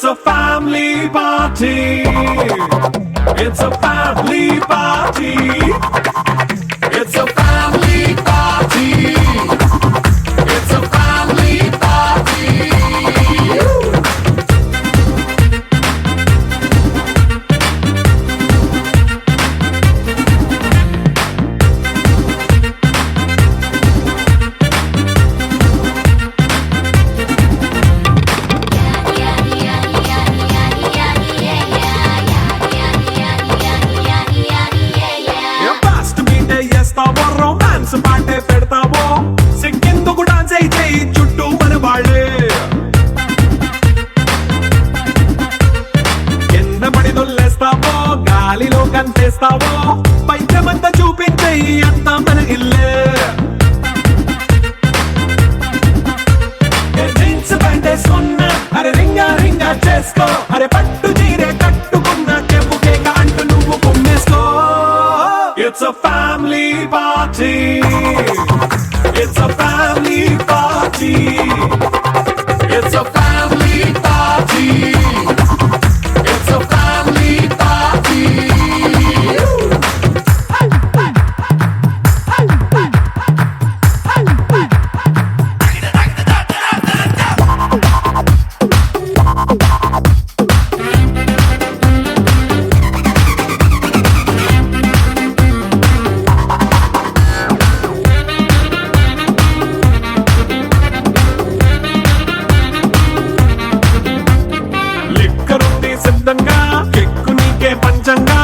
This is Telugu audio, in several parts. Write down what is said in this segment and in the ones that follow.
It's a family party. It's a family party. It's a family party. It's a family party. Romance పాటే పెడతావో సిగ్గెందుకు డాన్స్ అయితే చుట్టూ మన వాళ్ళే కింద పడి దొల్లేస్తావో గాలిలో కంతేస్తావో పైచమంతా చూపించే అంతా మన ఇల్లే జీన్స్ ప్యాంటే సున్నా అరే రింగా రింగా చేసుకో అరే పట్టు చీరే కట్టుకున్న చెప్పుకే అంటూ నువ్వు కుమ్మేసుకో. It's a family party. It's a family party. It's a family party. It's a family party. కెక్కు నీకే పంచంగా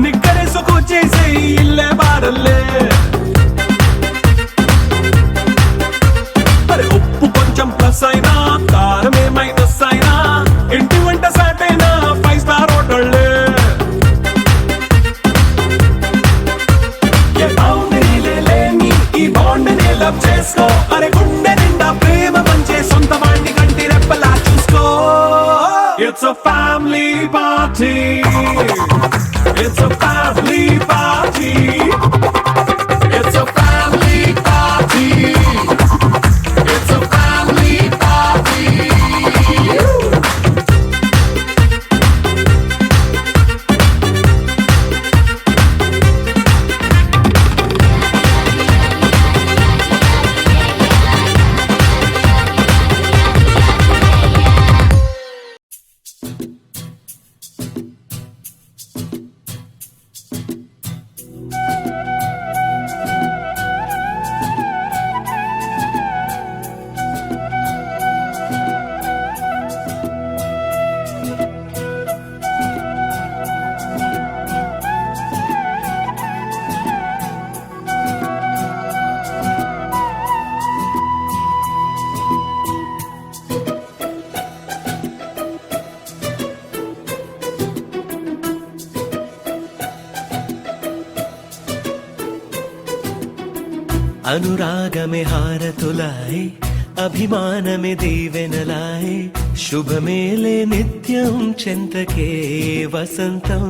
నిక్కరేసుకు చేసే ఇల్లే బారల్లే మరి ఉప్పు కొంచెం ప్లస్ అయినా కారమే మైనస్ అయినా ఇంటి వంట సాటైనా 5 స్టార్ హోటళ్ళే ఏ బౌండరీలే లేని ఈ బాండ్ని లవ్ చేసుకో అరే గుండె నిండా ప్రేమ పంచే సొంత వాణ్ణి కంటి రెప్పలా చూసుకో. It's a family party. It's a family party. It's a family party. It's a family party. అనురాగమే హారతులాయ్ అభిమానమే దీవెనలాయ్ శుభమేలే నిత్యం చెంతకే వసంతం.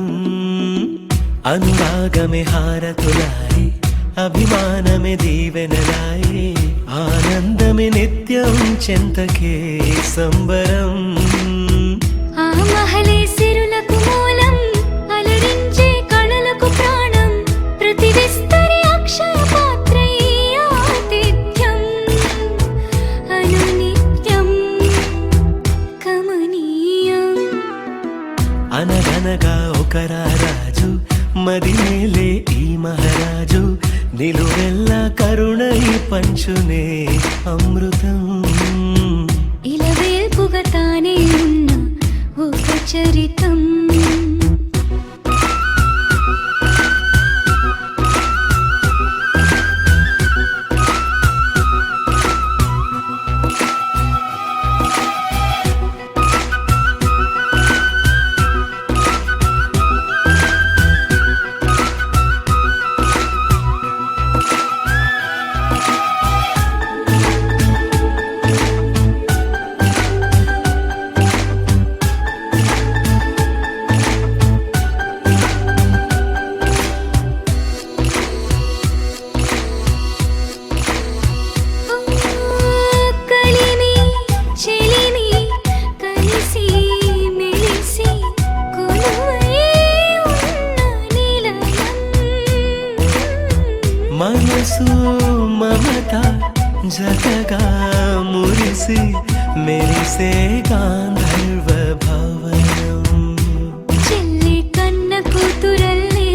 అనురాగమే హారతులాయ్ అభిమానమే దీవెనలాయ్ ఆనందమే నిత్యం చెంతకే సంబరం. ఆ మహలే సిరులకు మూలం అలరించే కళలకు ప్రాణం ప్రతి విస్తరి అక్షయ అనగనగా ఒక రాజు మదినేలే ఈ మహారాజు నిలువెల్లా కరుణై పంచునే అమృతం. ఇలా వేల్పుగా తానే ఉన్న ఒక చరితం. మురిసి మెరిసే గాంధర్వ భవనం చెల్లి కన్న కూతురల్లే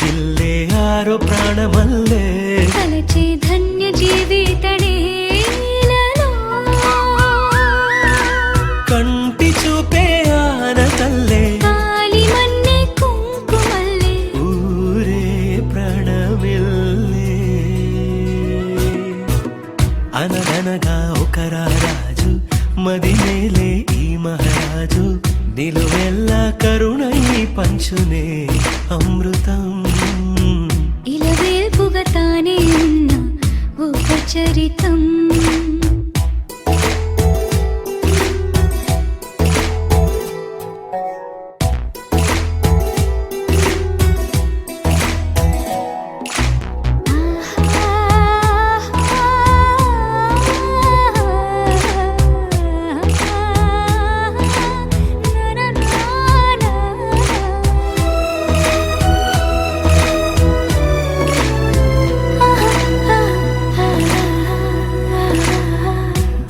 ఇల్లే ఆరో ప్రాణమల్లే కలచే ధన్య జీవితడే కంటి చూపే ఆనతల్లే కాలి మన్నే కుంకుమల్లే ఊరే ప్రణమిల్లే అనగనగా ఒక రాజు మదినేలే ఈ మహారాజు నిలువెల్ల కరుణై పంచునే అమృతం ఇలవేల్పుగా తానే ఉన్న ఒక చరితం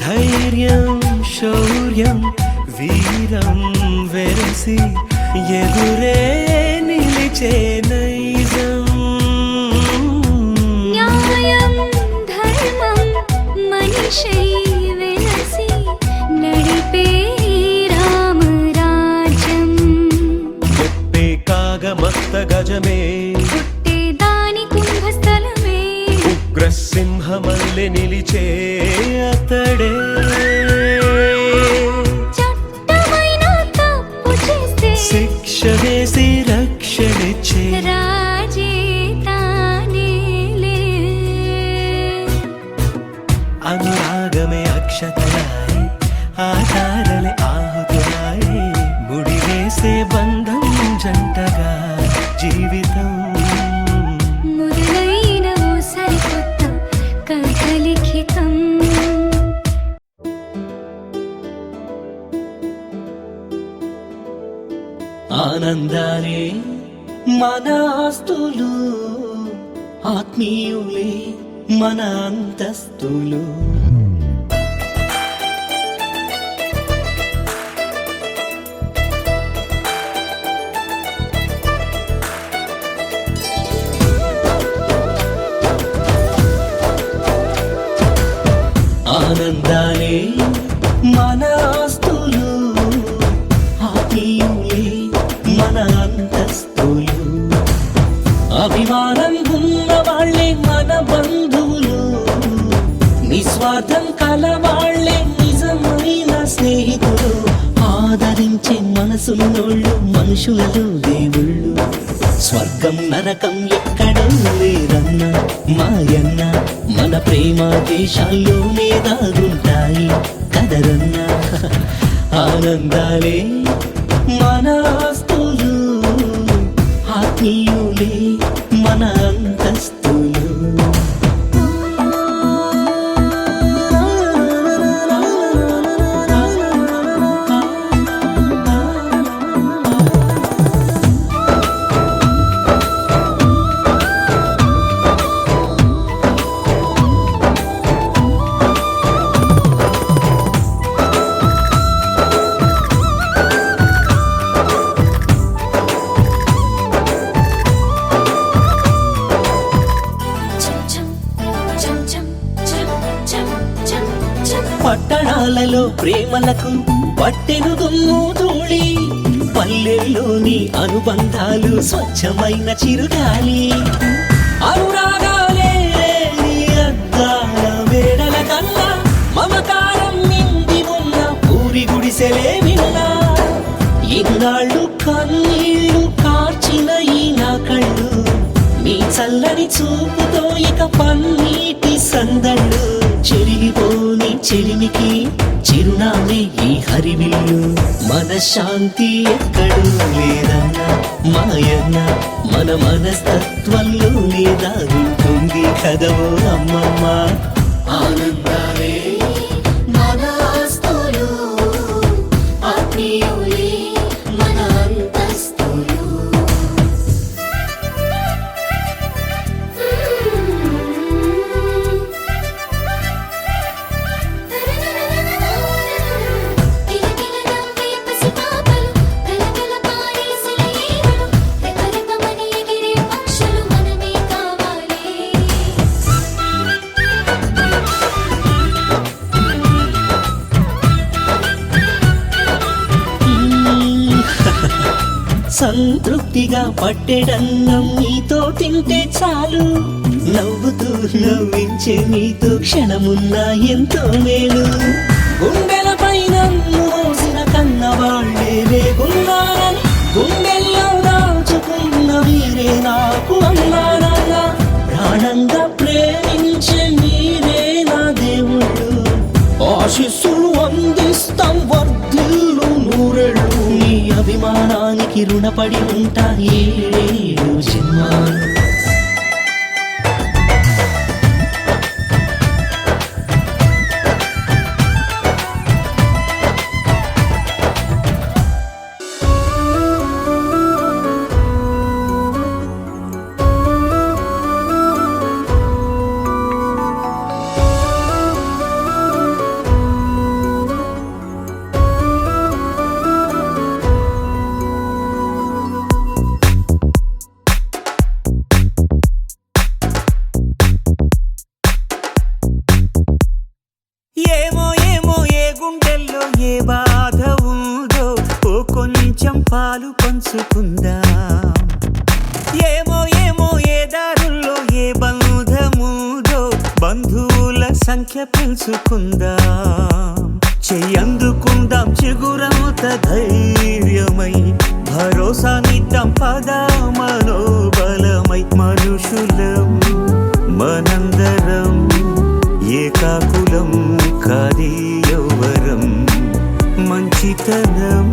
ధైర్యం శౌర్యం వీరం వెరసి ఎదురే నిలిచే నైజం న్యాయం ధర్మం మనిషై వెలసి నడిపే రామరాజ్యం చెప్పే కాగమత్త గజమే పుట్టే దాని కుంభస్థలమే ఉగ్రసింహమల్లె నిలిచే అతడే చట్టమైన తప్పు చేస్తే శిక్ష వేసి రక్షణిచ్చే రాజే తానేలే అనురాగమే అక్షతలాయి ఆధారలే ఆహుతులాయి ముడి వేసే బంధం జంటగా జీవితం మొదలైన ఓ సరికొత్త కథ లిఖితం ఆనందాలే మన ఆస్తులు ఆత్మీయులే మన అంతస్తులు ఆనందాలే మన ఆస్తులు ఆత్మీయులే మన అంతస్తులు అభిమానం ఉన్న వాళ్ళే మన బంధువులు నిస్వార్థం కలవాళ్లే నిజమైన స్నేహితులు ఆదరించే మనసున్నోళ్ళు మనుషులలో దేవుళ్ళు స్వర్గం నరకం ఎక్కడో లేరన్నా మాయన్న మన ప్రేమ దేశాల్లోనే దాగుంటాయి కదరన్నా ఆనందాలే మన ఆస్తులు ఆత్మీయులే మన అంతస్తులు పట్టణాలలో ప్రేమలకు పట్టెను దుమ్ము ధూళి పల్లెల్లోని అనుబంధాలు స్వచ్ఛమైన చిరుగాలి అనురాగాలే లేని అద్దాల వేడల కన్నా మమకారం నిండి ఉన్న పూరి గుడిసెలే విన్నా ఇన్నాళ్ళు కన్నీళ్లు కార్చిన ఈ నా కళ్ళు నీ చల్లని చూపుతో ఇక పన్నీటి సందళ్ళు చెరిగిపోని చెలిమికి చిరునామే ఈ హరివిల్లు మనశ్శాంతి ఎక్కడూ లేదన్నా మాయన్న మన మనస్తత్వంలోనే దాగుంటుంది కదవో అమ్మమ్మ ఆనందాలే మన ఆస్తులు ఆత్మీయులే మన అంతస్తులు సంతృప్తిగా పట్టెడన్నం నీతో తింటే చాలు నవ్వుతూ నవ్వించే నీతో క్షణమున్నా ఎంతో మేలు గుండెలపై నన్ను మోసిన కన్నవాళ్ళే లేకున్నారని గుండెల్లో దాచుకున్న వీరే నాకు అన్నారన్న ప్రాణంగా ప్రేమించే మీరే నా దేవుళ్ళు ఆశీస్సులు అందిస్తాం వర్ధిల్లు నూరెళ్ళు నీ అభిమానానికి రుణపడి ఉంటా ఏడు జన్మాలు ఏమో ఏమో ఏ గుండెల్లో ఏ బాధ ఉందో ఓ కొంచెం పాలు పంచుకుందాం ఏమో ఏమో ఏ దారుల్లో ఏ బంధముదో బంధువుల సంఖ్య పెంచుకుందాం చెయ్యందుకుందాం చిగురముత ధైర్యమై భరోసానిద్దాం పద మనోబలమై మనుషులం మనందరం ఏకాకులం కాది యౌవరం మంచితనం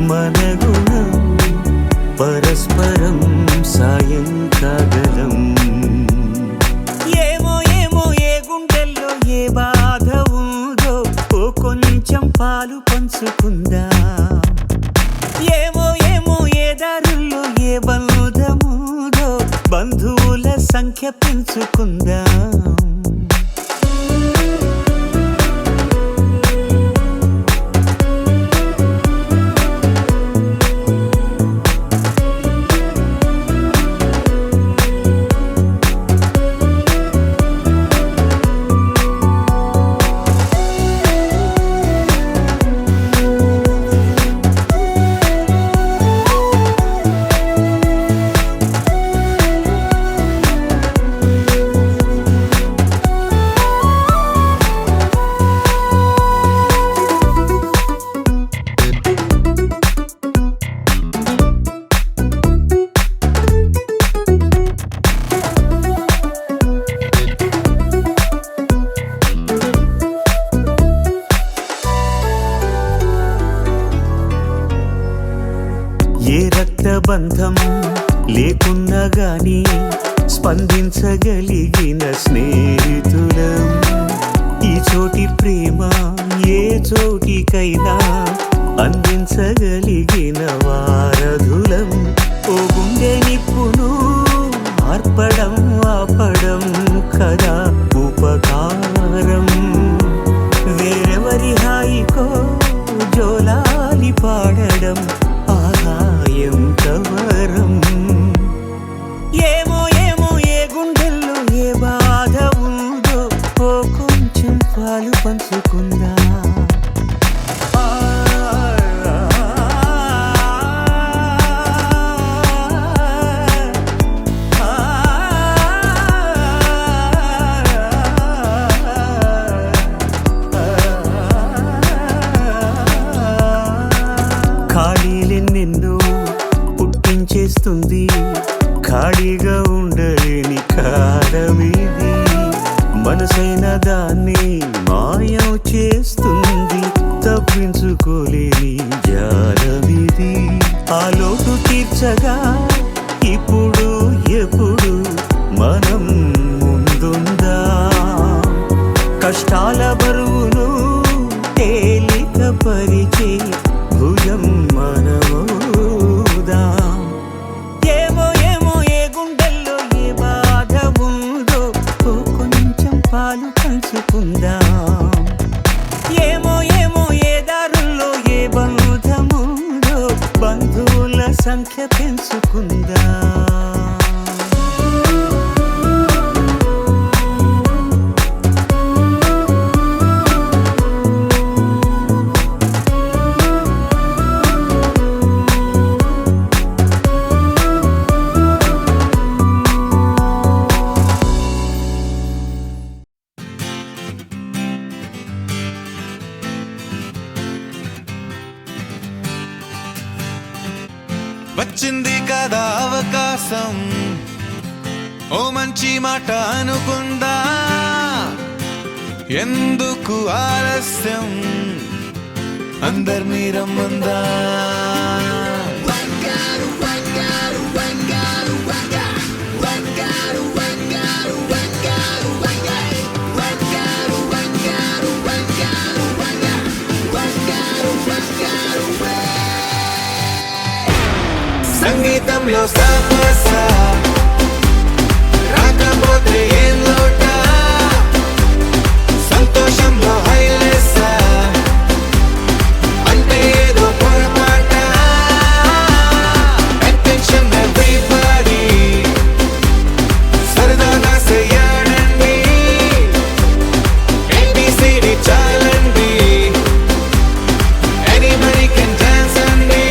మన గుణం పరస్పరం సాయం కాగలం ఏమో ఏమో ఏ గుండెల్లో ఏ బాధ ఉందో ఓ కొంచెం పాలు పంచుకుందాం ఏమో ఏమో ఏ దారుల్లో ఏ బంధముదో బంధువుల సంఖ్య పెంచుకుందాం ఏ రక్తబంధం లేకున్నా గాని స్పందించగలిగిన స్నేహితులం ఈ చోటి ప్రేమ ఏ చోటికైనా అందించగలిగిన వారధులం ఓ గుండె నిప్పును ఆర్పడం ఆపడం కదా ఉపకారం వేరెవరి హాయికో జోలాలి పాడడం ఆదాయం కవరం ఏమో ఏమో ఏ గుండెల్లో ఏ బాధ ఉందో ఓ కొంచెం పాలు పంచుకుందా ఖాళీలెన్నెన్నో పుట్టించేస్తుంది ఖాళీగా ఉండలేని కాలమిది మనసైన దాన్ని మాయం చేస్తుంది తప్పించుకోలేని జాలమిది ఆ లోటు తీర్చగా ఇప్పుడు ఎప్పుడు మనం ముందుందా కష్టాల బరువును తేలిక పరిచే భుజం మనవుదా ఏమో ఏమో ఏ గుండెల్లో ఏ బాధ ఉందో ఓ కొంచెం పాలు పంచుకుందాం ఏమో ఏమో ఏ దారుల్లో ఏ బంధముందో బంధువుల సంఖ్య పెంచుకుందాం వచ్చింది కదా అవకాశం, ఓ మంచి మాట అనుకుందా, ఎందుకు ఆలస్యం, అందర్నీ రమ్మందా. సంగీతంలో సమస్య రాకపోతే ఏం లోట, సంతోషంలో హైలెస్స అంటే ఏదో పొరపాట. అటెన్షన్ ఎవ్రీబడీ సరదాగా చెయ్యాడండి, ABCD చాలండి, ఎనీబడీ కెన్ డాన్స్ అండి.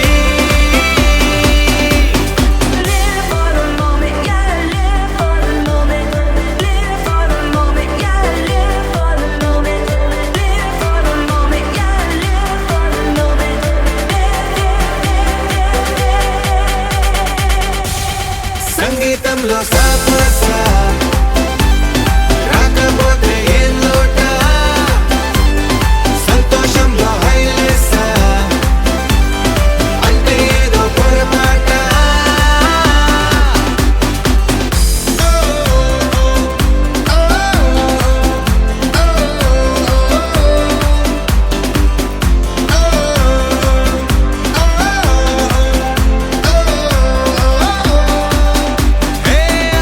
సంగీతంలో సమస్య రాకపోతే ఏం లోట, సంతోషంలో హైలెస్స అంటే ఏదో పొరపాట.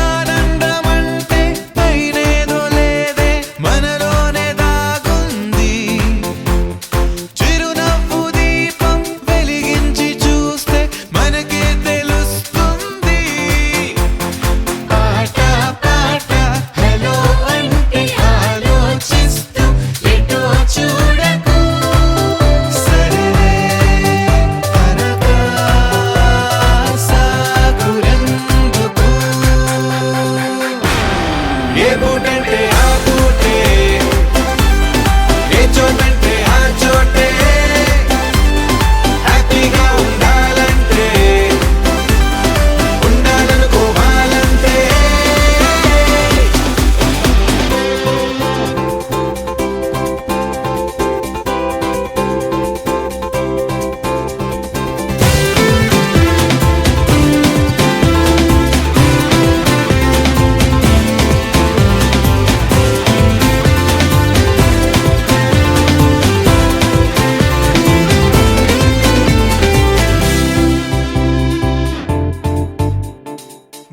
ఆనందమంటే పైనేదో లేదే, మనలోనే దాగుంది, చిరునవ్వు దీపం వెలిగించి చూస్తే మనకే తెలుస్తుంది. పాట పాట హలో అంటే ఆలోచిస్తూ ఎటో చూడకు, సరే అనగా సాగురెందుకు. ఏ పూటంటే ఆ పూటే, ఏ చోటంటే ఆ చోటే, హ్యాపీగా ఉండాలంటే ఉండాలనుకోవాలంటే.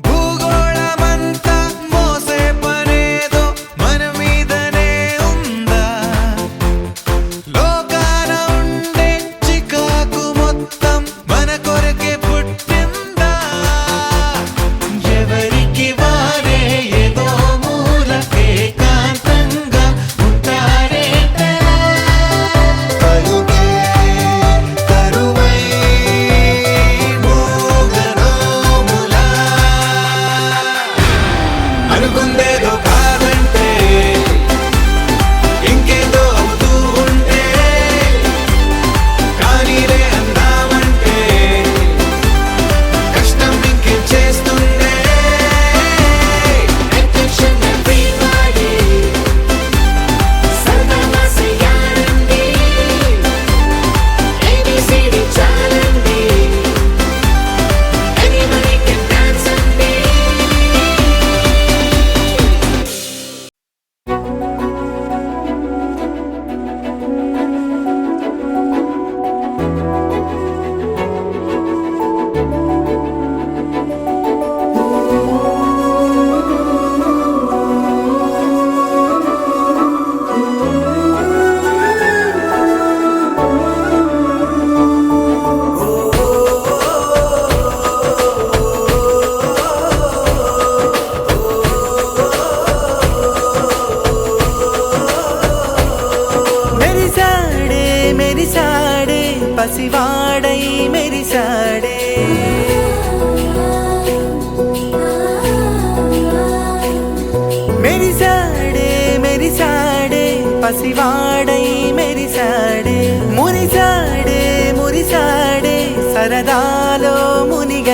భూగోళమంతా మోసే పనేదో మన మీదనే ఉందా, లోకాన ఉండే చికాకు మొత్తం మన కొరకే పుట్టిందా. ఎవరికి వారే ఏదో మూలకే ఏకాంతంగా ఉంటారేటలా, పలుకే కరువై మోగనోములా. అనుకుందేదో కాదంటే ఇంకేదో అవుతూ ఉంటే, కానీలే అందామంటే కష్టం ఇంకేం చేస్తుండే. అటెన్షన్ ఎవ్రీబడీ సరదాగా చెయ్యాలండి, ABCD చాలండి, ఎనీబడీ కెన్ డాన్స్ అండి. మెరిసాడే మెరిసాడే పసివాడై మెరిసాడే, మెరిసాడే మెరిసాడే పసివాడై మెరిసాడే, మురిసాడే మురిసాడే సరదాలో మునిగా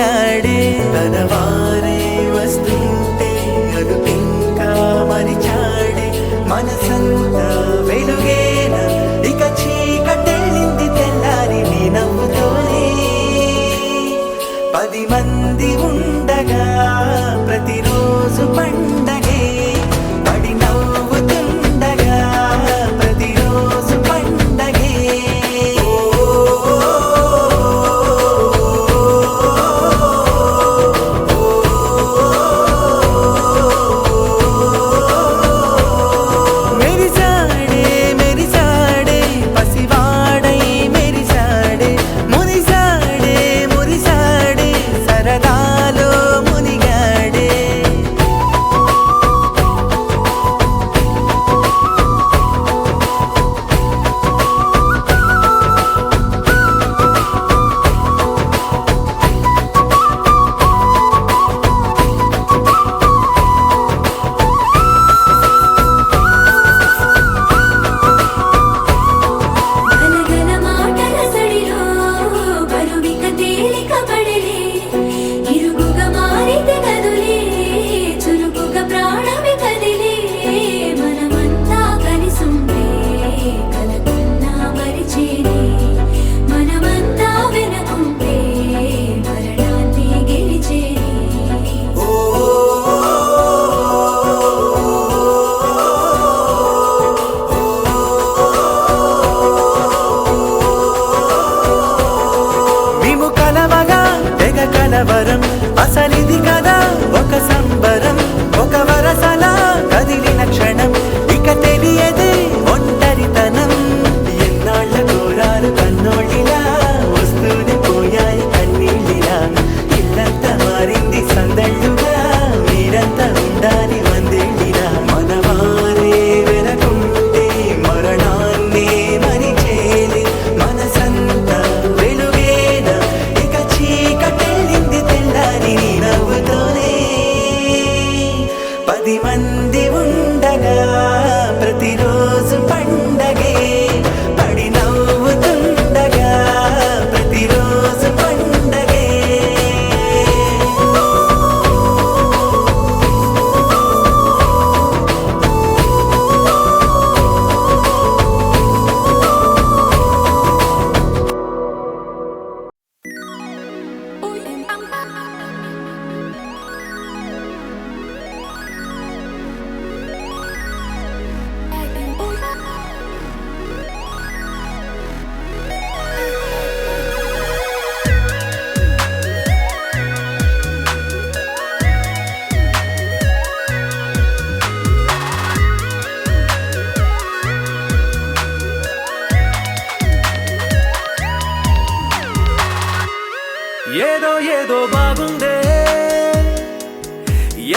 ఏదో బాగుందే,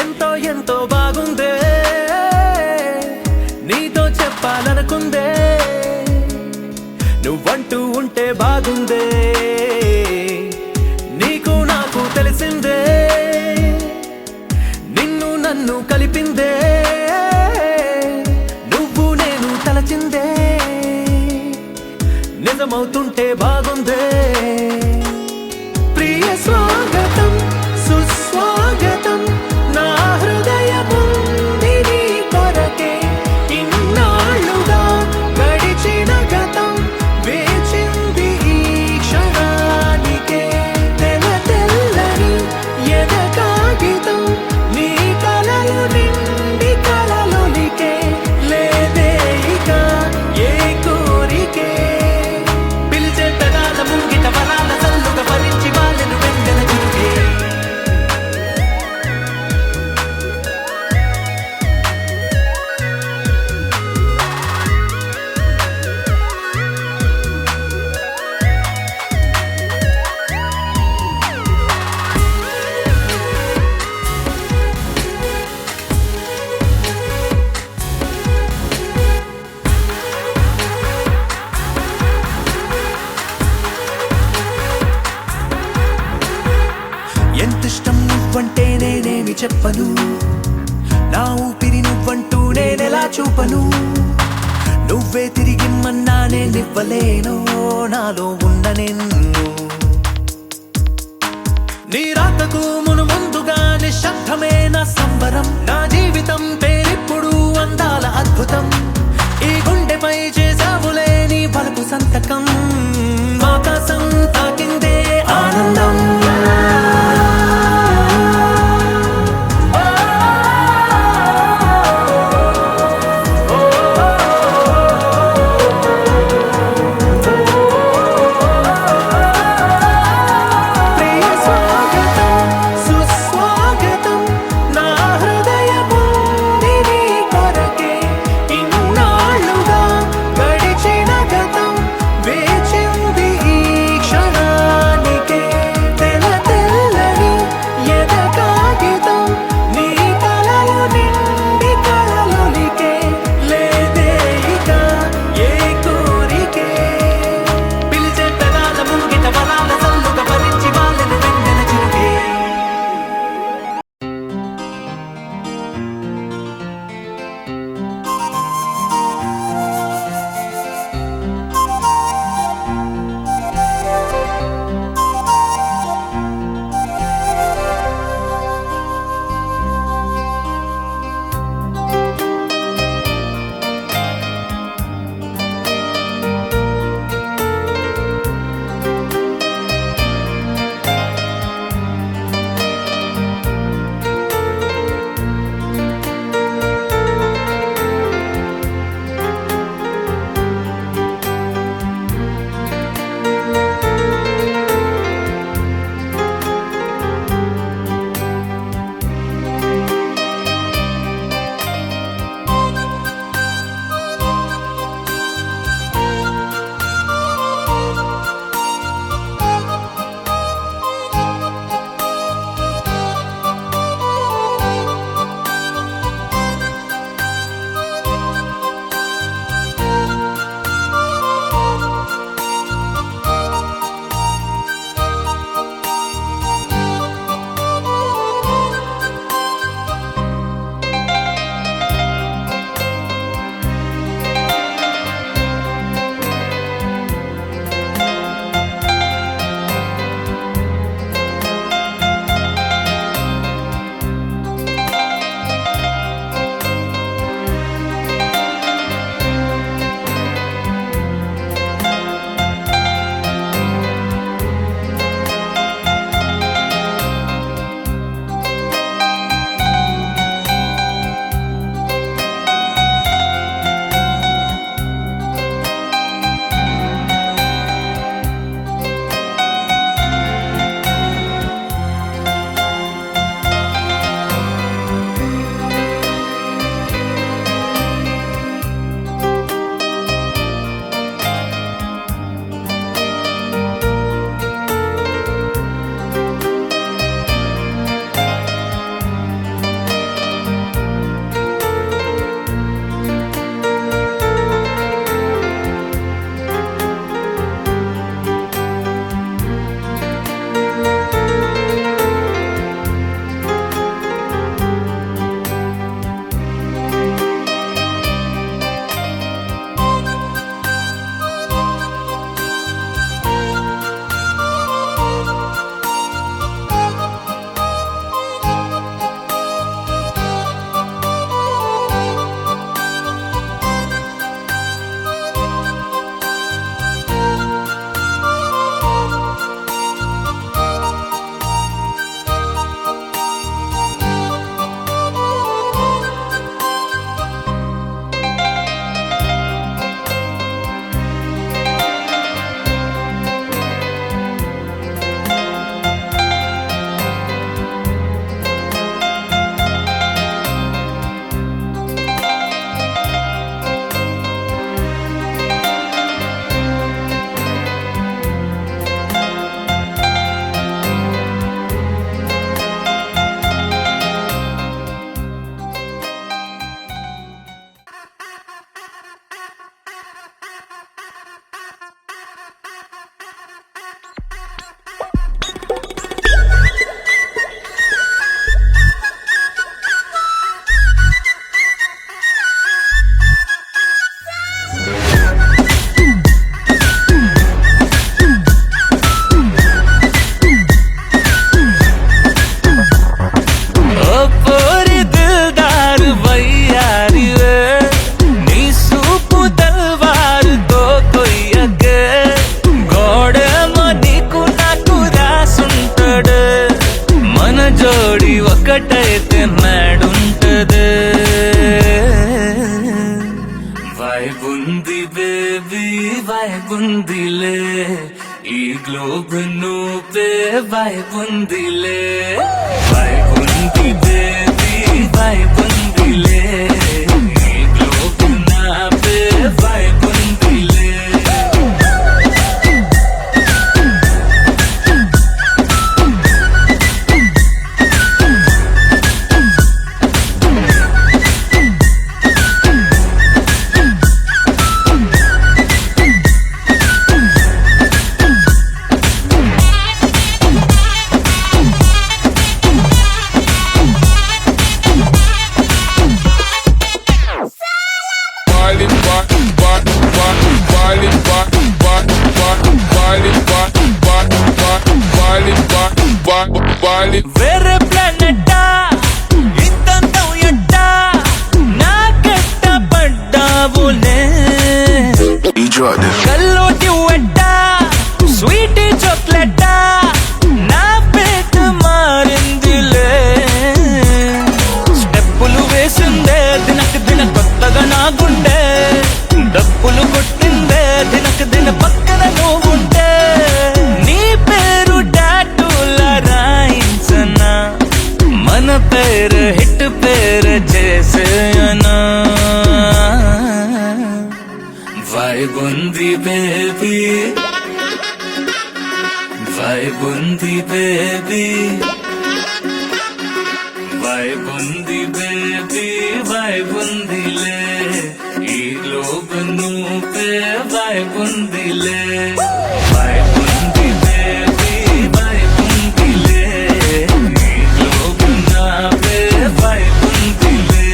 ఎంతో ఎంతో బాగుందే, నీతో చెప్పాలనుకుందే, నువ్వంటూ ఉంటే బాగుందే, నీకు నాకు తెలిసిందే, నిన్ను నన్ను కలిపిందే, నువ్వు నేను తలచిందే, నిజమవుతుంటే బాగుందే. ప్రియ స్వాగతం సుస్వాగతం నా హృదయముంది నీ కొరకే, ఇన్నాళ్ళుగా గడిచిన గతం వేచింది ఈ క్షణానికే, తెల్ల తెల్లని ఎద కాగితం నీ కలలు నిండి కలలొలికే, లేదే ఇక ఏ కోరికే, పిలిచే పెదాల ముంగిట వరాల చల్లుగా ఫలించి వాళ్ళను వెంగల చురుకే. ఎంతిష్టం నువ్వంటే నేనేమి చెప్పను, నా ఊపిరి నువ్వంటూ నేనెలా చూపను, నువ్వే తిరిగిమ్మన్నా నేనివ్వలేను నాలో ఉన్న నిన్ను, నీ రాకకు మును ముందుగా నిశ్శబ్దమే నా సంబరం, నా జీవితం పేరిప్పుడు అందాల అద్భుతం, ఈ గుండెపై చేసావులే నీ బలుపు సంతకం, ఆకాశం తాకిందే ఆనందం. ప్రియ స్వాగతం సుస్వాగతం నా హృదయముంది నీ కొరకే, ఇన్నాళ్ళుగా గడిచిన గతం వేచింది ఈ క్షణానికే. వైబుందిలే ఈ గ్లోబ్ నువ్వే వైబుందిలే వైబుంది బేబీ వైబుందిలే ఈ గ్లోబ్ నాపే వైబుందిలే వేరే ప్లానెట్టా ఇంతంతం ఎట్టా నాకెట్ట పడ్డావులే కల్లోటి వెట్టా స్వీట్ చాక్లెట్టా నా పేట మారిందిలే స్టెప్పులు వేసిందే దినకు దిన కొత్తగా నా గుండె డప్పులు కొట్టిందే దినకు దిన పక్కన నువ్వుంటే నీ పేరు టాటూల రాయించనా మన పేరు హిట్ పేరు చేసేయనా వైబుంది బేబీ వైబుంది బేబీ వైబుంది బేబీ వైబుందిలే ఈ గ్లోబ్ నువ్వే వైబుందిలే వైబుంది బేబీ వైబుందిలే ఈ గ్లోబ్ నావే వైబుందిలే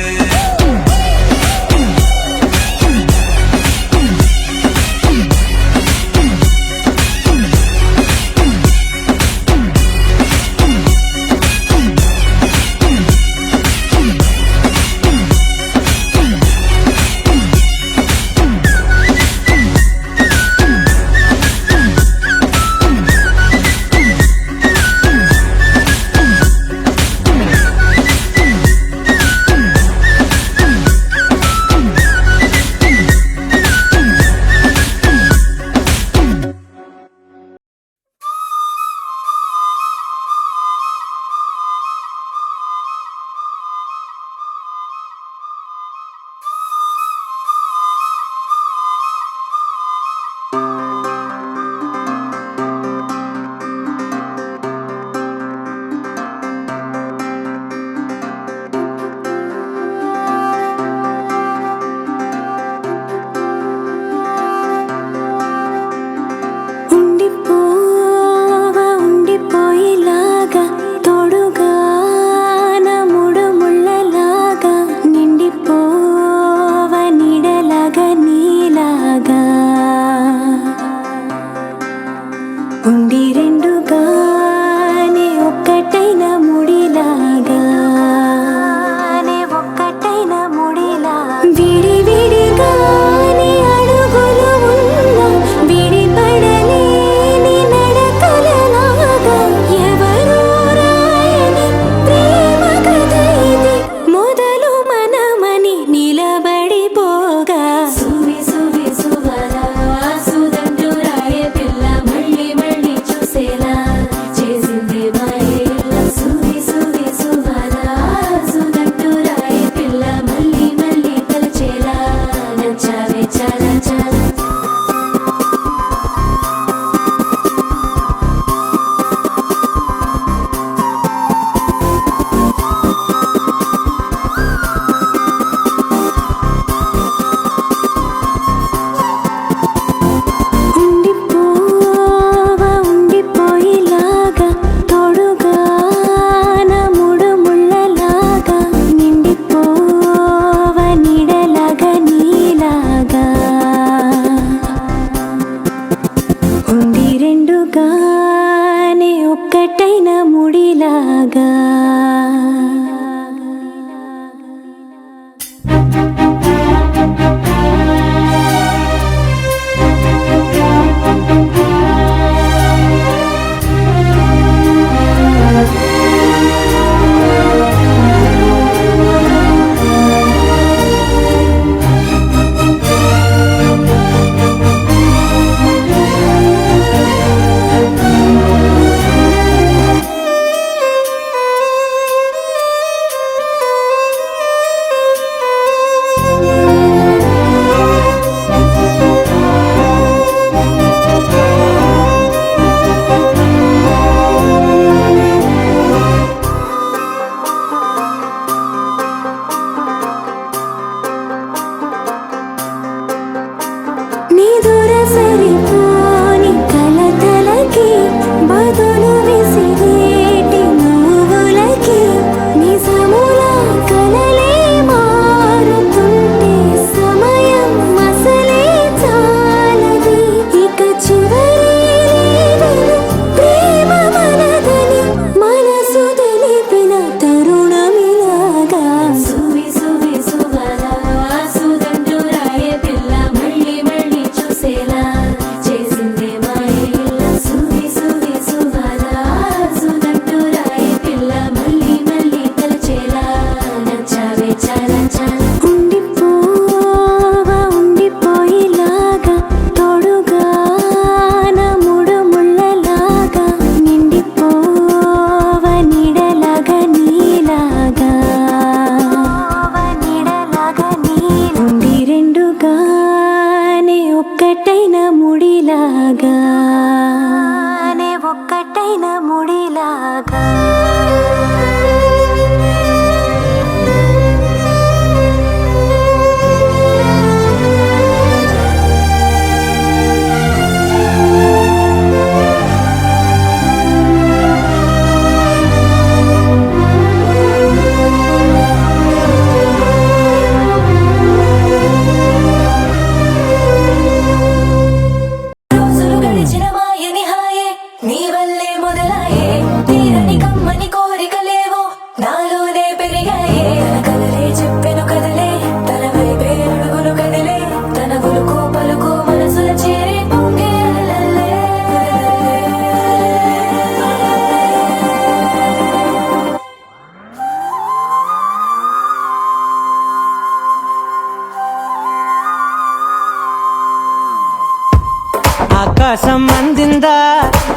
ఆకాశం అందిందా,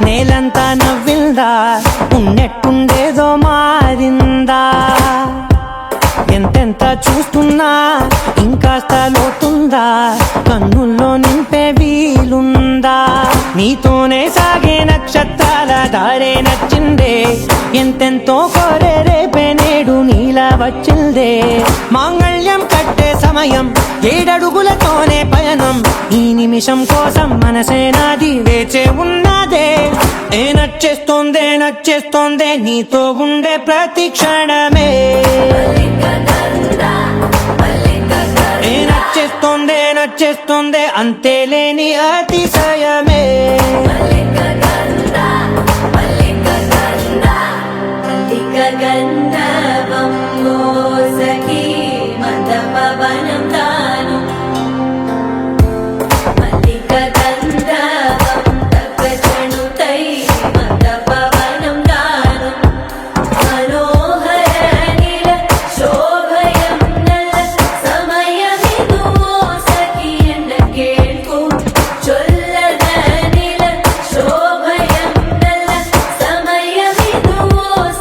నేలంతా నవ్విందా, ఉన్నట్టుండేదో మారిందా. ఎంతెంత చూస్తున్నా ఇంకాస్త లోతుందా, కన్నుల్లో నింపే వీలుందా. నీతోనే సాగే నక్షత్రాల దారే నచ్చిందే, ఎంతెంతో కోరే రేపే నేడు నీలా వచ్చిందే. మాంగళ్యం కట్టే సమయం, 7 అడుగులతోనే పయనం, ఈ నిమిషం కోసం మనసే నాది వేచే ఉన్నదే. నచ్చేస్తోందే నచ్చేస్తోందే నీతో ఉండే ప్రతి క్షణమే. నచ్చేస్తోందే నచ్చేస్తోందే అంతేలేని అతిశయమే. గంధర్వం సఖీ మందపవనం తాను మల్లిక గంధర్వం తగ్గచణుతై మందపవనం తాను మనోహర నీల శోభయం నల్ల సమయమిదు సఖీ ఎన్న కేಳ್ಕು చొల్లద నీల శోభయం నల్ల సమయమిదు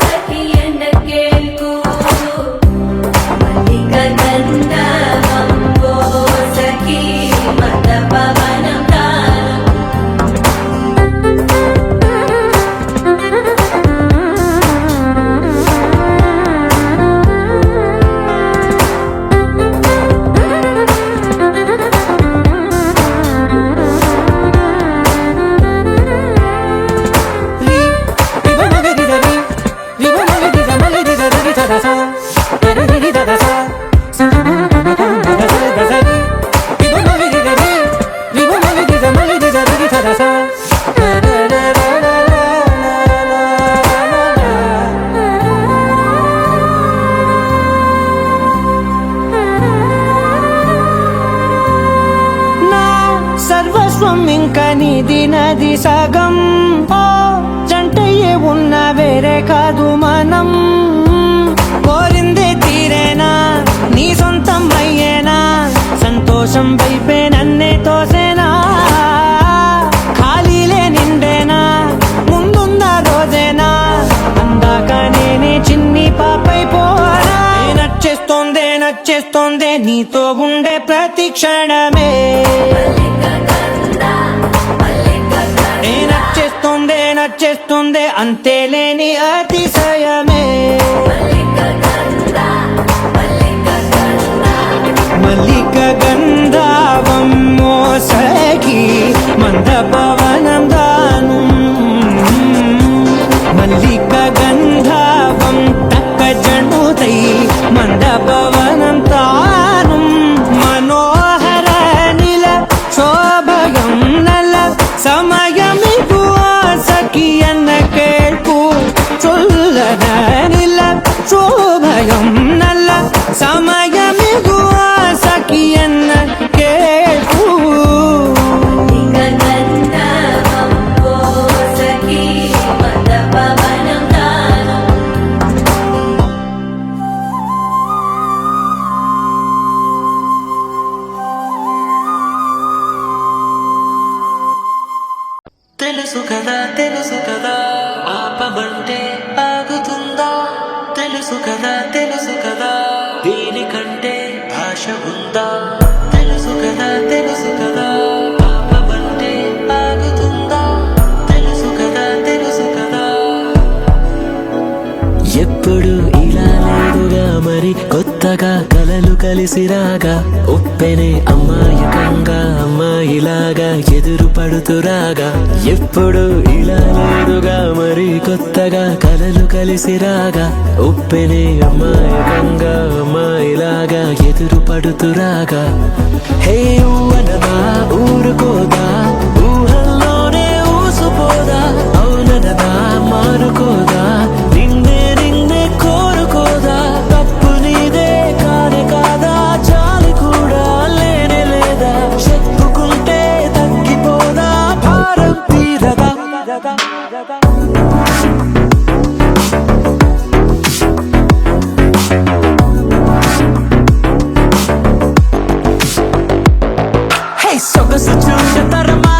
సఖీ ఎన్న కేಳ್కు మల్లిక గంధర్వం సఖీ మందపవనం తాను నా సర్వస్వం ఇంక నీది నది సగం, ఓ జంటయ్యే ఉన్న వేరే కాదు మనం. కోరిందే తీరేనా, నీ సొంతం అయ్యేనా, సంతోషం వైపే నన్నే తోసేనా. ఖాళీలే నిండేనా, ముందున్న రోజేనా, అందాక నేనే చిన్ని పాపై పోనా. నచ్చేస్తోందే నచ్చేస్తోందే నీతో ఉండే ప్రతి క్షణమే. నచ్చేస్తోందే నచ్చేస్తోందే అంతేలేని అతిశయమే. మల్లిక గంధావం మోసగి మందపవనం దాను మల్లిక గంధావం తక్క జణుతై మందపవనం తాను మనోహర నిల శోభయం నల సమయమిదు సఖి ఎన్న కేಳ್ಕು చొల్లద నిల శోభయం నల్ల సమయమిదు సఖి ఎన్న కేಳ್కు. గంధర్వం సఖీ మందపవనం తాను తెలుసు కదా ఆపమంటే ఆగుతుందా. తెలుసు కదా దీనికంటే భాష ఉందా. తెలుసు కదా ఆపమంటే ఆగుతుందా. తెలుసు కదా ఎప్పుడు ఇలా లేదుగా మరి కొత్తగా కలలు కలిసి రాగా. ఉప్పెనే అమ్మాయికంగా అమ్మాయిలాగా ఎదురు పడుతురాగా. ఎప్పుడు ఇలా లేదుగా మరి కొత్తగా కలలు కలిసి రాగా. ఉప్పెనే అమ్మాయికంగా అమ్మాయిలాగా ఎదురు పడుతురాగా. హే ఊవనదా ఊరుకోదా, ఊహల్లోనే ఊసుపోదా. అవునదా మారుకోదా, నిన్నే కోరుకోదా. తప్పు నీదే కానే కాదా, చాలి కూడా లేనే లేదా. చెప్పుకుంటే తగ్గిపోదా, భారం తీరదా. హే సొగసు చూడతరమా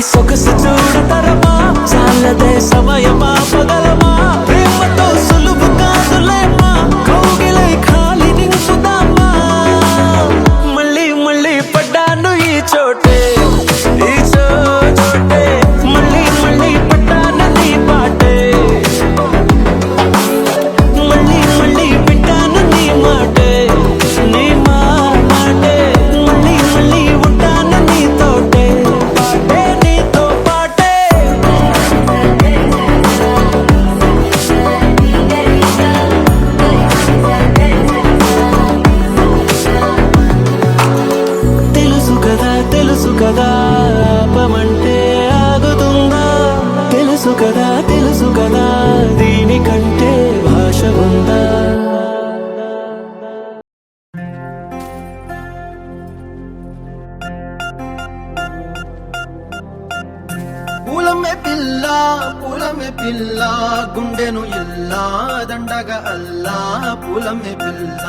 సొగసు చూడతరమా చాలదే సమయమా పగలమా ప్రేమతో సులువు కాదులేమా కౌగిలై ఖాళీ నింపుదామా మళ్ళీ మళ్ళీ పడ్డాను ఈ చోటే ఈ చోటే మళ్ళీ మళ్ళీ పడ్డాను నీ పాటే మళ్ళీ మళ్ళీ వింటాను నీ మాటే నీ మాటే మళ్ళీ మళ్ళీ ఉంటాను నీతోటే పాటే నీతో పాటే తెలుసు కదా ఆపమంటే ఆగుతుందా తెలుసు కదా దీనికంటే భాష ఉందా పూలమే పిల్ల గుండెను ఇల్లా దండగ అల్లా పూలమే పిల్ల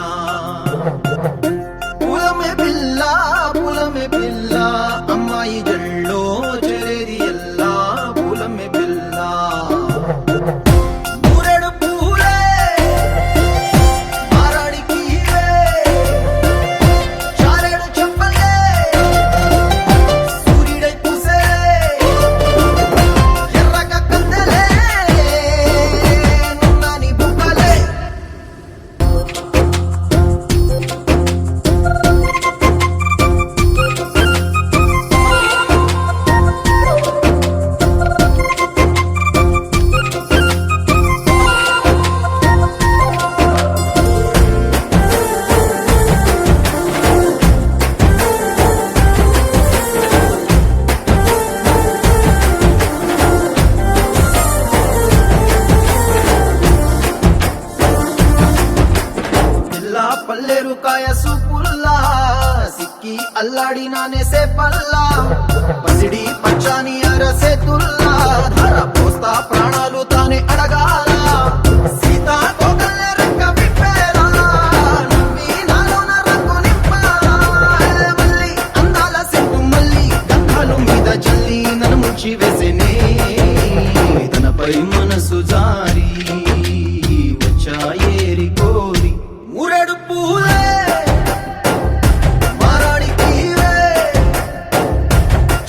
అమ్మాయి జల్లో చెరేది ఎల్లా పూలమే పిల్ల ఊరెడు పూలే మారాడికి చారెడు చెప్పలే సూర్యుడై పూసే ఎర్రగ కందలే నున్నాని బుక్కలే పల్లెరుకాయ సూపుల్లా సిక్కి అల్లాడి నానేసే పల్లా పసిడి పచ్చాని అరసే తుల్లా ధర పోస్తా ప్రాణాలు తానే అడగాల సీతా కోకల్లే రెక్క విప్పేలా నవ్వి నాలోన రంగు నింపాలా మళ్ళీ అందాల సెట్టు మళ్ళీ గంధాలు మీద జల్లి నన్ను ముంచి వేసేనే తనపై మనసు జారి వచ్చాయేరి కోరి ఊరెడు పూలే మారాడికి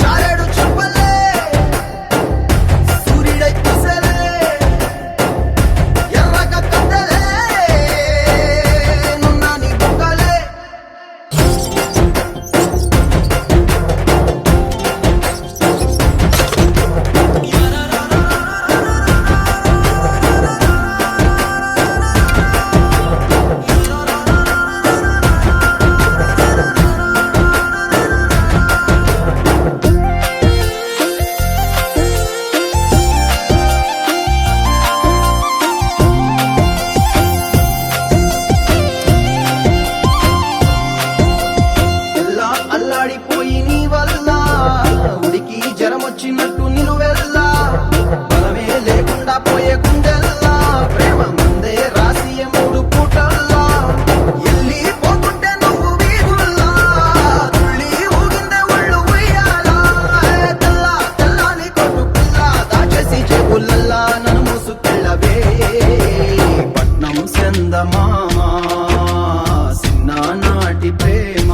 చారెడు చెప్పలే సూర్యుడై పూసలే ఎర్రగ కందలే నున్నాని బుక్కలే అల్లాడిపోయి నీ వల్ల ఉడికి జరమొచ్చినట్టు నిలువెల్లా బలమే లేకుండా పోయే గుండెల్లా ప్రేమ ముందే రాసి మూడు పూటల్లా ఎల్లి పోతుంటే నువ్వు వీధుల్లా తుళ్ళి ఊగిందే ఒళ్ళు ఉయ్యాలా తెల్లని కొట్టు పిల్ల దాచేసి చెవులల్లా నన్ను మూసుకెళ్ళవే పట్నం చందమామ చిన్ననాటి ప్రేమ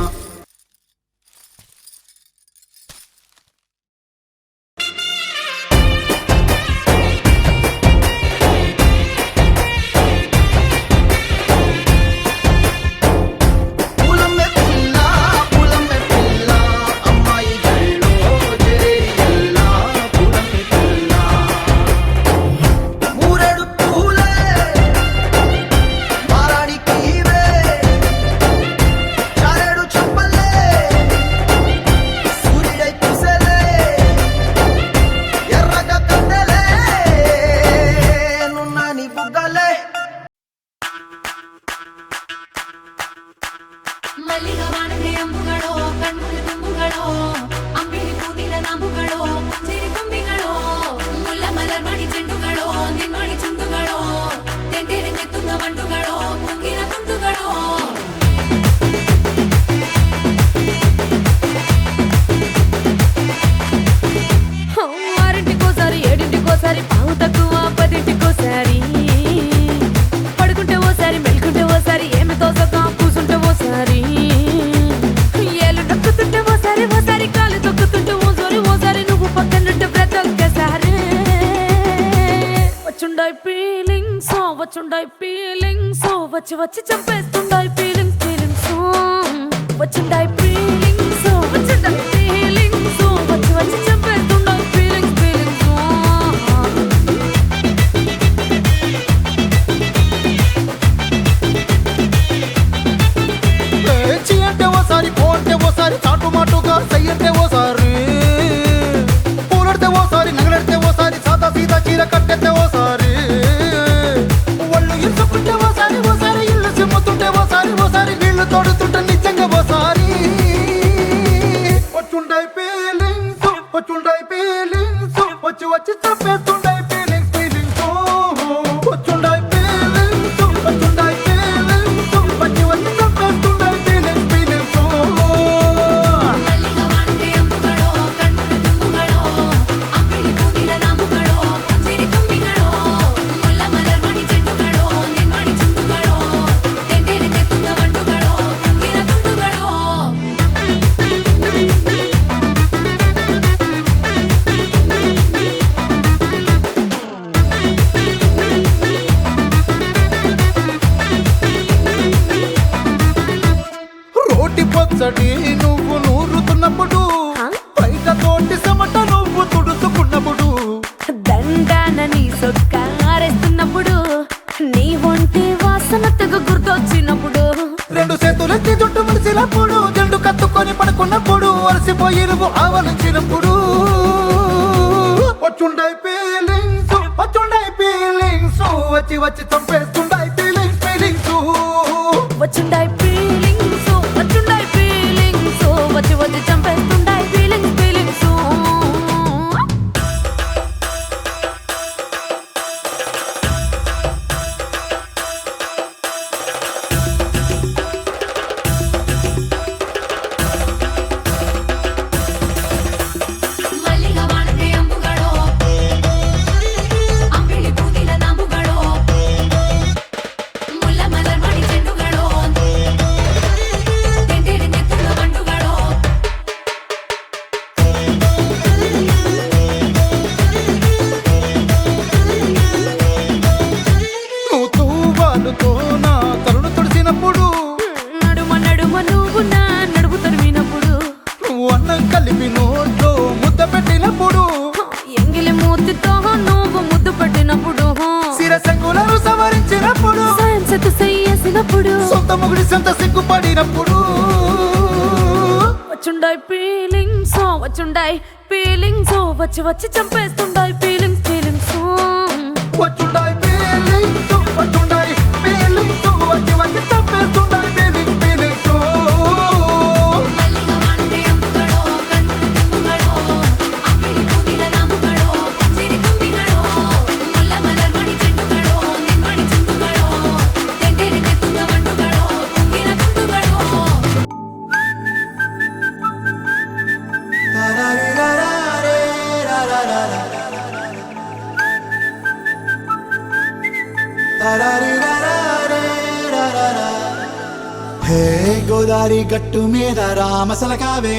వచ్చుండాయి ఫీలింగ్స్ వచ్చి వచ్చి చంపేస్తుండాయి ఫీలింగ్స్ ఫీలింగ్స్ వచ్చుండాయి ఫీలింగ్స్ వచ్చుండాయి ఫీలింగ్స్ వచ్చి వచ్చి చంపేస్తుండాయి ఫీలింగ్స్ ఫీలింగ్స్ చీ అంటే ఓసారి పో అంటే ఓసారి చాటు మాటుగా సై అంటే ఓసారి పూలడితే ఓసారి నగలడితే ఓసారి సాదా సీదా చీర కట్టెత్తే ఓసారి ఒళ్ళు ఇరుచుకుంటే ఓసారి ఓసారి ఇల్లు చిమ్ముతుంటే ఓసారి ఓసారి నీళ్లు తోడుతుంటే నిజంగా ఓసారి వచ్చుండాయి ఫీలింగ్స్ వచ్చుండాయి ఫీలింగ్స్ వచ్చి వచ్చి చంపేస్తుండాయి ఫీలింగ్స్ ఫీలింగ్స్ వచ్చుండాయి ఫీలింగ్స్ వచ్చుండాయి ఫీలింగ్స్ వచ్చి వచ్చి చంపేస్తుండాయి ఫీలింగ్స్ ఫీలింగ్స్ మల్లిగా వాడితే అమ్ముగడో కన్నుల తుమ్ముగడో అంగిలి పూగిల నాముగడో పందిరి తుమ్మిగడో ముల్ల మలర్మణి చెట్టుగడో నిన్మణి చుట్టుగడో తెంటేరి తెత్తుగా వంటుగడో తుంగిన తుండుగడో రోటి పచ్చడి నువ్వు నూరుతున్నప్పుడు బయట తోటి సమట నువ్వు తుడుచుకున్నప్పుడు దండానని సొక్కారేస్తున్నప్పుడు నీ ఒంటి వాసన తెగ గుర్తొచ్చినప్పుడు రెండు చేతులెత్తి జుట్టు ముడిసినప్పుడు జండు కత్తుకొని పడుకున్నప్పుడు అలసిపోయి నువ్వు ఆవలించినప్పుడు వచ్చుండాయి ఫీలింగ్స్ వచ్చుండాయి ఫీలింగ్స్ వచ్చి వచ్చి చంపేస్తుండాయి ఫీలింగ్స్ ఫీలింగ్స్ వచ్చుండాయి ఫీలింగ్స్ వచ్చుండాయి ఫీలింగ్స్ వచ్చి వచ్చి చంపేస్తుండాయి ఫీలింగ్స్ ఫీలింగ్స్ మల్లిగా వాడితే అమ్ముగడో అంగిలి పూగిల నాముగడో ముల్ల మలర్మణి చెట్టుగడో తెంటేరి తెత్తుగా వంటుగడో నువ్వు తూవాలుతో నా తరుడు తుడిసినప్పుడు నడుమ నడుమ నువ్వు నా నడుపు తరిమినప్పుడు నువ్వు అన్నం కలిపి నోట్లో ముద్ద పెట్టినప్పుడు ఎంగిలి మూతితో నువ్వు ముద్దు పెట్టినప్పుడు శిరసంగులను సవరించినప్పుడు సాయం సెత్తు చెయ్యేసినప్పుడు సొంత ముగుడి సొంత సిగ్గుపడినప్పుడు వచ్చుండాయి ఫీలింగ్స్ వచ్చుండాయి ఫీలింగ్స్ వచ్చి వచ్చి చంపేస్తుండాయి ఫీలింగ్స్ ఫీలింగ్స్ వచ్చుండాయి ఫీలింగ్స్ వచ్చుండాయి ఫీలింగ్స్ వచ్చి వచ్చి చంపేస్తుండాయి ఫీలింగ్స్ ఫీలింగ్స్ మల్లిగా వాడితే అమ్ముగడో కన్నుల తుమ్ముగడో అంగిలి పూగిల నాముగడో పందిరి తుమ్మిగడో ముల్ల మలర్మణి చెట్టుగడో నిన్మణి చుట్టుగడో తెంటేరి తెత్తుగా వంటుగడో తుంగిన తుండుగడో హే గోదారి గట్టు మీద రామసలకావే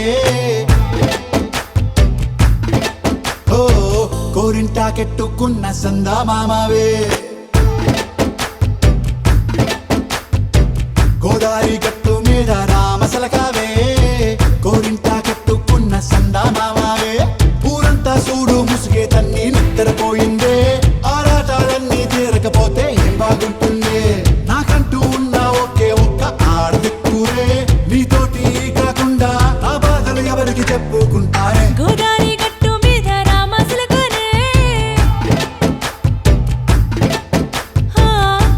ఓ కోరింటాకెట్టుకున్న సందా మామావే గోదారి గట్టు మీద రామసలకావే కోరింటాకెట్టుకున్న సందా మామావే ఊరంతా చూడు ముసుగే తన్ని నిద్రపోయిందే ఆరాటాలన్నీ తీరకపోతే ఏం బాగుంటుందే నాకంటూ ఉన్న ఒకే ఒక్క ఆడదిక్కురే నీతోటి కాకుండా నా బాధలు ఎవరికి చెప్పుకుంటారే గోదారి గట్టు మీద రామసులకునే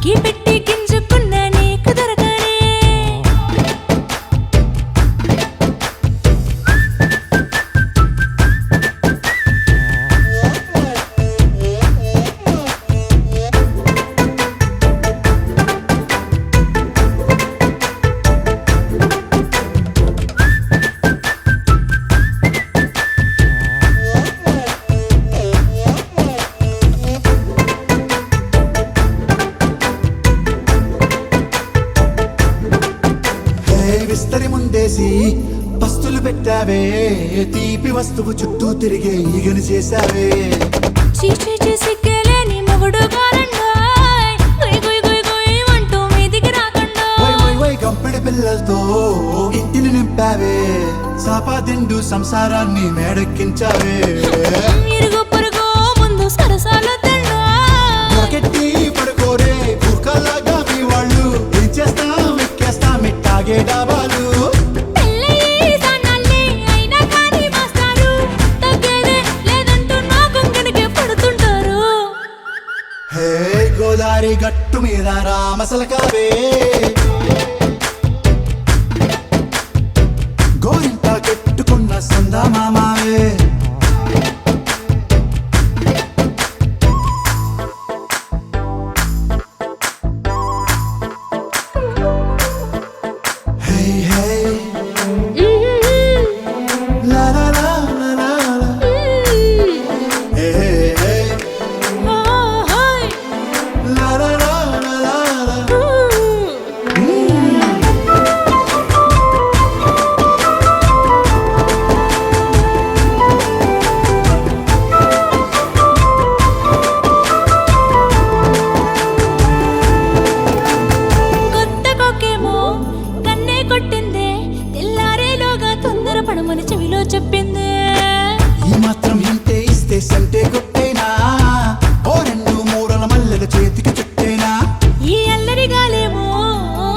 గీ పెట్టి గింజుకున్న నీకు దొరకనే విస్తరి ముందేసి పస్తులు పెట్టావే తీపి వస్తువు చుట్టూ తిరిగే ఈగను చేశావే చీచి సిగ్గలేని మొగుడు కారండాయ్ పిల్లలతో ఇంటిని నింపావే సాపాదిండు సంసారాన్ని మేడెక్కించావే ఇరుగు పొరుగు ముందు సరసాల దండ మొరకెట్టి పడుకోరే కుక్కలాగా మీ వాళ్ళు ఏం చేస్తాం ఎక్కేస్తాం ఇట్టాగే డాబాలు పెళ్ళయి సన్నాళ్ళే అయినా కానీ మాస్తారు తగ్గేదే లేదంటూ నా కొంగనికే పడుతుంటారు హే గోదారి గట్టు మీద రామసలకావే గోరింట కట్టుకున్న సందా మామావే హే హే లా లా లా లా లా లా. హే హే హే లా లా లా లా లా లా. కొత్త కొక్కేమో కన్నే కొట్టిందే తెల్లారేలోగా తొందర పడమని చెవిలో చెప్పిందే ఈ మాత్రం ఇంటే ఇస్తే సంటే కొట్టేనా ఓ రెండు మూరల మల్లెల చేతికి చుట్టేనా ఈ అల్లరి గాలేమో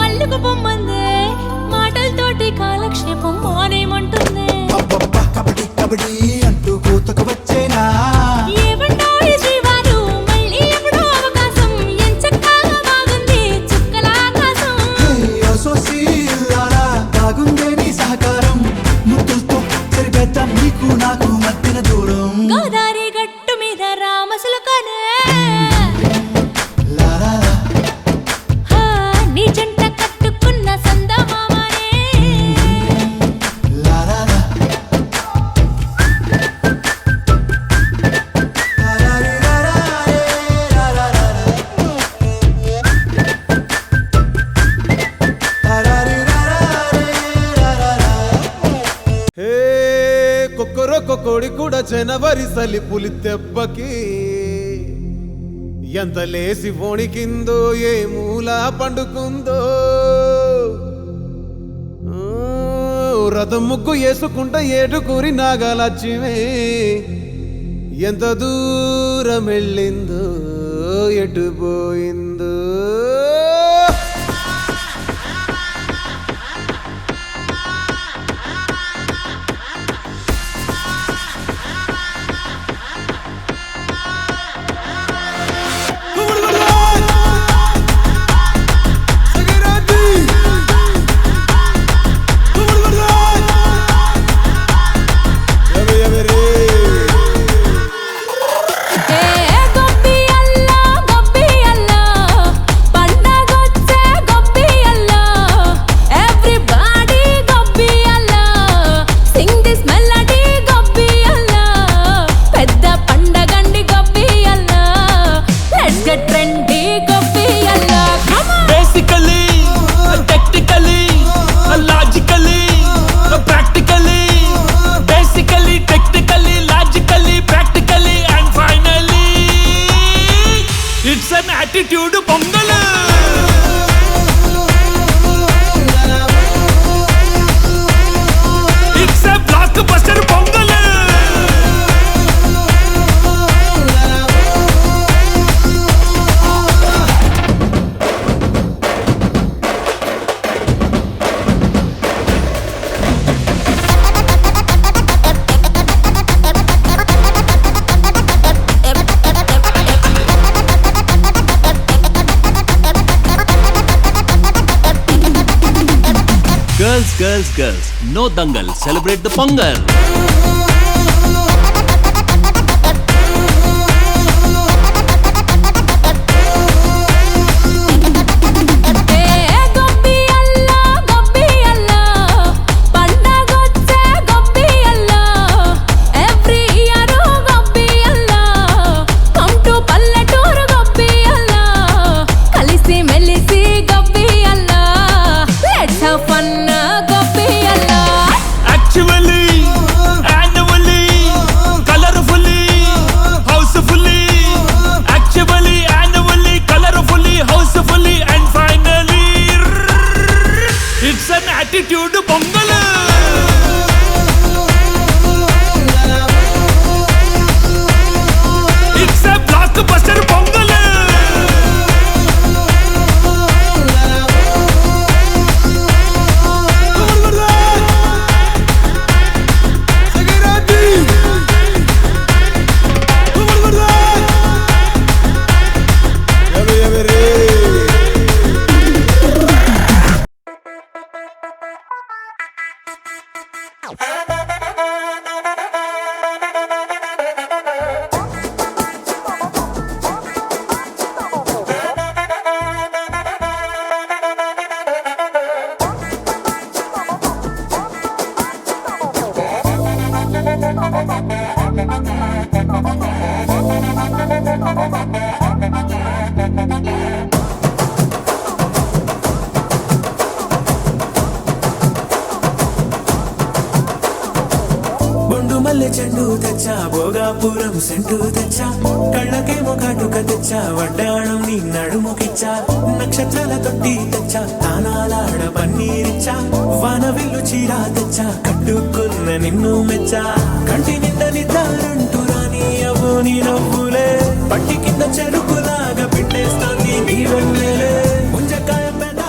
అల్లుకు పొమ్మందే మాటలతోటి కాలక్షేపం మానేమంటుంది అబ్బబ్బా కబడ్డీ కబడ్డీ అంటూ కూతకు వచ్చేనా ఏమంటావు ఈ శ్రీవారు మళ్ళీ ఎప్పుడో అవకాశం ఎంచక్కా బాగుంది చుక్కల ఆకాశం హే అసోసి ఇల్లారా బాగుందే నీ సహకారం ముద్దులతో సరిపెద్దాం నీకు నాకు మధ్యన దూరం గోదారి గట్టు మీద రామసులకనే లా లా లా. హా, నీ జంట కట్టుకున్న సందమామనే లా లా లా. లా లా రీ లా లా రే లా లా లా లా. లా లా రీ లా లా రే లా లా లా. హే కొక్కరొక్క కోడి కూడా జనవరి సలి పులి దెబ్బకి ఎంత లేసి వణికిందో ఏ మూల పండుకుందో రథం ముగ్గు వేసుకుంట ఏటుకూరి నాగలచ్చిమే ఎంత దూరం వెళ్ళిందో ఎటు పోయిందో ఏ గొప్పి అల్లా పండగొచ్చే గొప్పి అల్లా ఎవ్రీబడీ గొప్పి అల్లా సింగ్ దిస్ మెలడీ గొప్పి అల్లా పెద్ద పండగండి గొప్పి అల్లా లెట్స్ గెట్ ట్రెండీ గొప్పి అల్లా come on Basically, technically, logically, practically. Basically, technically, logically, practically, and finally, it's an attitude pongal. It's a blockbuster pongal. Girls, girls, girls, no dangal, celebrate the Pongal. ఏ గొప్పి అల్లా పండగొచ్చే గొప్పి అల్లా ఎవ్రీ ఇయర్ గొప్పి అల్లా కమ్ టు పల్లెటూరు గొప్పి అల్లా కలిసి మెలిసి గొప్పి అల్లా లెట్స్ హావ్ ఫన్ గొప్పి అల్లా Actually, బొండు మల్లె చెండు తెచ్చా భోగాపురం సెంటు తెచ్చా కళ్ళకేమో కాటుక తెచ్చా వడ్డాణం నీ నడుముకిచ్చా నక్షత్రాల తొట్టి తెచ్చా తానాలాడ పన్నీరిచ్చా వానవిల్లు చీరా తెచ్చా కట్టుకున్న నిన్ను మెచ్చా కంటి నిండా నిద్దారంటూ రాని అవ్వు నీ నవ్వులే పట్టి కింద చెరుకులాగా పిండేస్తాంది నీ వెన్నెలే